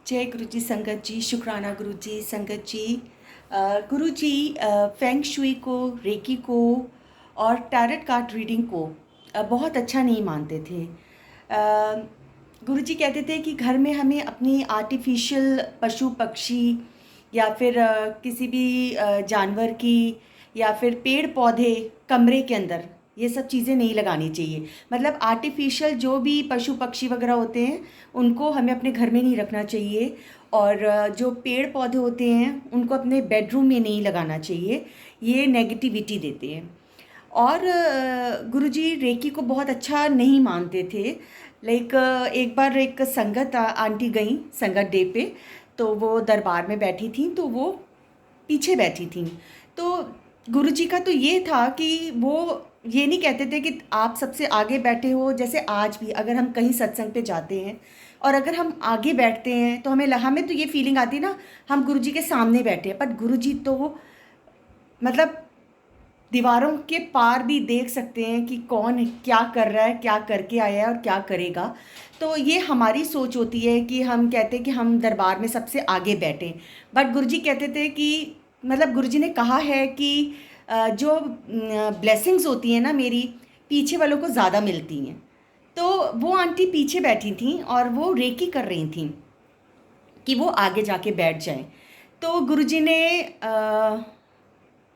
जय गुरु जी संगत जी, शुक्राना गुरु जी संगत जी। गुरु जी फेंग शुई को, रेकी को और टैरेट कार्ड रीडिंग को बहुत अच्छा नहीं मानते थे। गुरु जी कहते थे कि घर में हमें अपनी आर्टिफिशियल पशु पक्षी या फिर किसी भी जानवर की या फिर पेड़ पौधे कमरे के अंदर ये सब चीज़ें नहीं लगानी चाहिए। मतलब आर्टिफिशियल जो भी पशु पक्षी वगैरह होते हैं उनको हमें अपने घर में नहीं रखना चाहिए, और जो पेड़ पौधे होते हैं उनको अपने बेडरूम में नहीं लगाना चाहिए, ये नेगेटिविटी देते हैं। और गुरुजी रेकी को बहुत अच्छा नहीं मानते थे। लाइक एक बार एक संगत आंटी गई संगत डे पे, तो वो दरबार में बैठी थी, तो वो पीछे बैठी थी। तो गुरुजी का तो ये था कि वो ये नहीं कहते थे कि आप सबसे आगे बैठे हो। जैसे आज भी अगर हम कहीं सत्संग पे जाते हैं और अगर हम आगे बैठते हैं तो हमें तो ये फीलिंग आती है ना, हम गुरुजी के सामने बैठे हैं। पर गुरुजी तो मतलब दीवारों के पार भी देख सकते हैं कि कौन क्या कर रहा है, क्या करके आया है और क्या करेगा। तो ये हमारी सोच होती है कि हम कहते हैं कि हम दरबार में सबसे आगे बैठें। बट गुरुजी कहते थे कि मतलब गुरुजी ने कहा है कि जो ब्लेसिंग्स होती हैं ना मेरी, पीछे वालों को ज़्यादा मिलती हैं। तो वो आंटी पीछे बैठी थी और वो रेकी कर रही थी कि वो आगे जाके बैठ जाएं। तो गुरुजी ने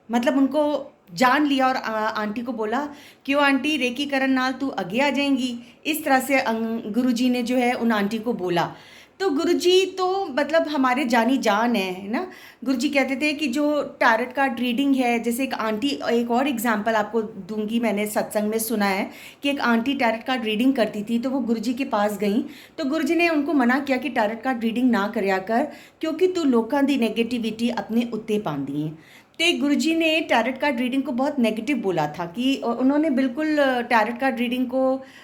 मतलब उनको जान लिया और आंटी को बोला, क्यों आंटी रेकी करन नाल तू आगे आ जाएंगी। इस तरह से गुरुजी ने जो है उन आंटी को बोला। तो गुरुजी तो मतलब हमारे जानी जान है ना। गुरुजी कहते थे कि जो टैरेट कार्ड रीडिंग है, जैसे एक आंटी, एक और एग्जांपल आपको दूंगी, मैंने सत्संग में सुना है कि एक आंटी टैरेट कार्ड रीडिंग करती थी, तो वो गुरुजी के पास गई तो गुरुजी ने उनको मना किया कि टैरेट कार्ड रीडिंग ना करया कर, क्योंकि तू लोगों की नेगेटिविटी अपने उत्ते पांदी है। तो गुरुजी ने टैरेट कार्ड रीडिंग को बहुत नेगेटिव बोला था कि उन्होंने बिल्कुल टैरेट कार्ड रीडिंग को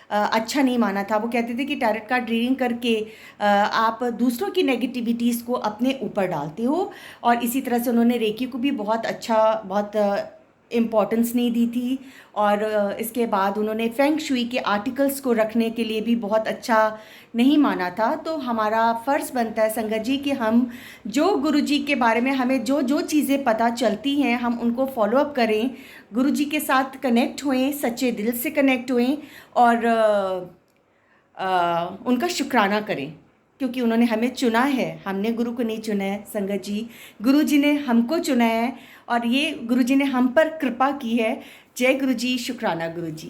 अच्छा नहीं माना था। वो कहते थे कि टैरेट कार्ड रीडिंग करके आप दूसरों की नेगेटिविटीज़ को अपने ऊपर डालते हो। और इसी तरह से उन्होंने रेकी को भी बहुत अच्छा, बहुत इम्पॉर्टेंस नहीं दी थी। और इसके बाद उन्होंने फेंग शुई के आर्टिकल्स को रखने के लिए भी बहुत अच्छा नहीं माना था। तो हमारा फ़र्ज़ बनता है संगत जी कि हम जो गुरुजी के बारे में हमें जो जो चीज़ें पता चलती हैं हम उनको फॉलो अप करें, गुरुजी के साथ कनेक्ट हुएं, सच्चे दिल से कनेक्ट हुएं और उनका शुक्राना करें, क्योंकि उन्होंने हमें चुना है। हमने गुरु को नहीं चुना है संगत जी, गुरु जी ने हमको चुना है और ये गुरु जी ने हम पर कृपा की है। जय गुरु जी, शुक्राना गुरु जी।